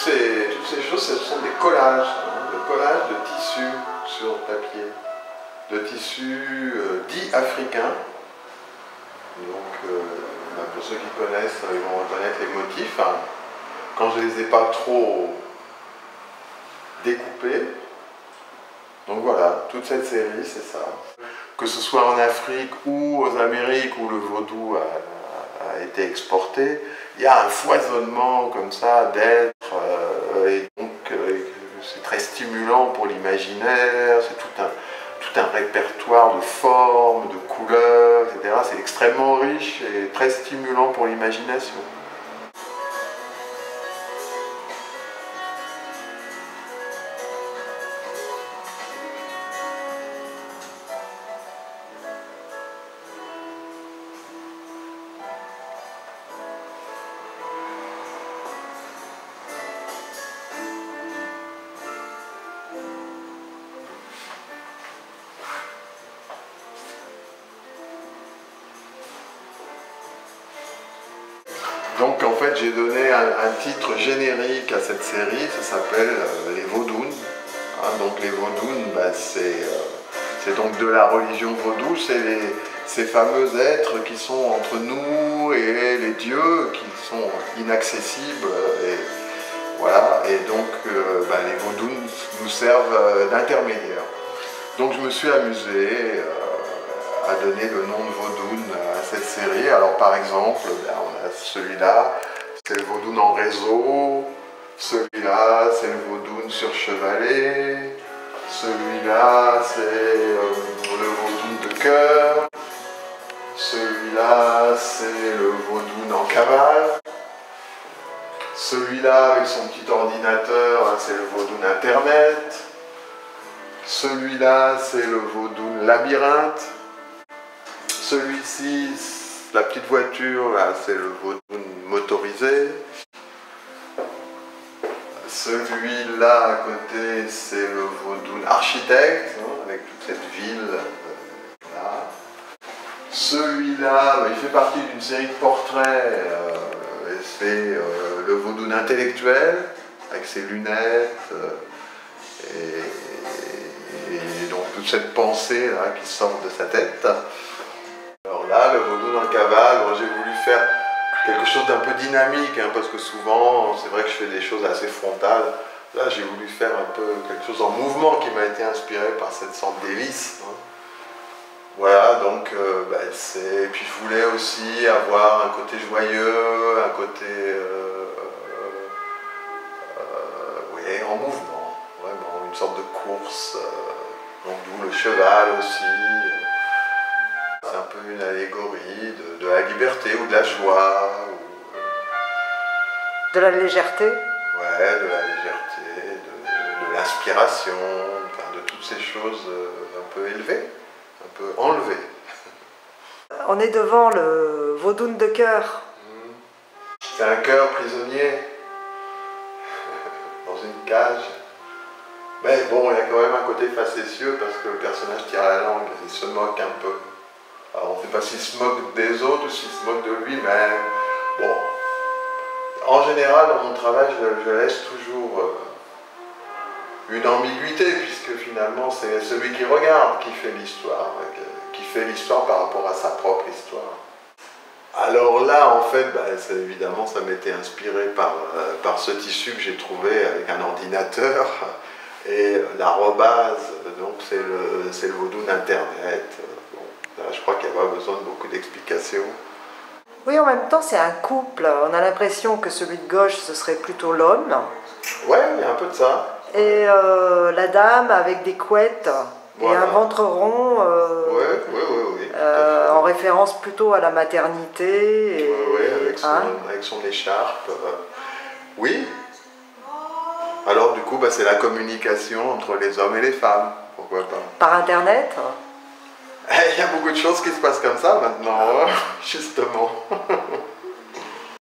toutes ces choses, ce sont des collages, hein, de collages de tissus sur papier, de tissus dits africains. Donc, pour ceux qui connaissent, ils vont reconnaître les motifs. Hein. Quand je ne les ai pas trop découpés. Donc voilà, toute cette série, c'est ça. Que ce soit en Afrique ou aux Amériques où le vaudou a été exporté, il y a un foisonnement comme ça d'êtres, et donc c'est très stimulant pour l'imaginaire, c'est tout un répertoire de formes, de couleurs, etc. C'est extrêmement riche et très stimulant pour l'imagination. Donc en fait j'ai donné un titre générique à cette série, ça s'appelle les Vaudounes. Hein, donc les Vaudounes, bah, c'est donc de la religion vaudou, c'est ces fameux êtres qui sont entre nous et les dieux, qui sont inaccessibles. Et, voilà, et donc bah, les Vaudounes nous servent d'intermédiaires. Donc je me suis amusé à donner le nom de Vaudoune à cette série. Alors par exemple, ben, on a celui-là, c'est le Vaudoune en réseau, celui-là c'est le Vaudoune sur chevalet, celui-là c'est le Vaudoune de cœur, celui-là c'est le Vaudoune en cavale, celui-là avec son petit ordinateur, c'est le Vaudoune internet, celui-là c'est le Vaudoune labyrinthe, celui-ci, la petite voiture, là, c'est le Vaudoune motorisé. Celui-là, à côté, c'est le Vaudoune architecte, hein, avec toute cette ville. Là. Celui-là, il fait partie d'une série de portraits, et c'est le Vaudoune intellectuel, avec ses lunettes, et donc toute cette pensée là, qui sort de sa tête. Alors là, le Vaudoune en cavale, j'ai voulu faire quelque chose d'un peu dynamique, hein, parce que souvent, c'est vrai que je fais des choses assez frontales. Là, j'ai voulu faire un peu quelque chose en mouvement qui m'a été inspiré par cette sorte d'hélice. Hein. Voilà, donc, et puis je voulais aussi avoir un côté joyeux, un côté oui, en mouvement, vraiment, une sorte de course, donc d'où le cheval aussi. C'est un peu une allégorie de la liberté ou de la joie. De la légèreté? Ouais, de la légèreté, de l'inspiration, enfin, de toutes ces choses un peu élevées, un peu enlevées. On est devant le Vaudoune de cœur. C'est un cœur prisonnier, dans une cage. Mais bon, il y a quand même un côté facétieux parce que le personnage tire la langue, il se moque un peu. Alors on ne sait pas s'il se moque des autres ou s'il se moque de lui-même. Bon, en général, dans mon travail, je laisse toujours une ambiguïté, puisque finalement, c'est celui qui regarde qui fait l'histoire par rapport à sa propre histoire. Alors là, en fait, évidemment, ça m'était inspiré par ce tissu que j'ai trouvé avec un ordinateur et l'arrobase, donc c'est le Vaudoune internet. Je crois qu'il n'y a pas besoin de beaucoup d'explications. Oui, en même temps, c'est un couple. On a l'impression que celui de gauche, ce serait plutôt l'homme. Ouais, il y a un peu de ça. Et la dame avec des couettes voilà. Et un ventre rond. Oui. En référence plutôt à la maternité. Oui, avec son écharpe. Oui. Alors, du coup, c'est la communication entre les hommes et les femmes. Pourquoi pas. Par Internet. Il y a beaucoup de choses qui se passent comme ça maintenant, justement.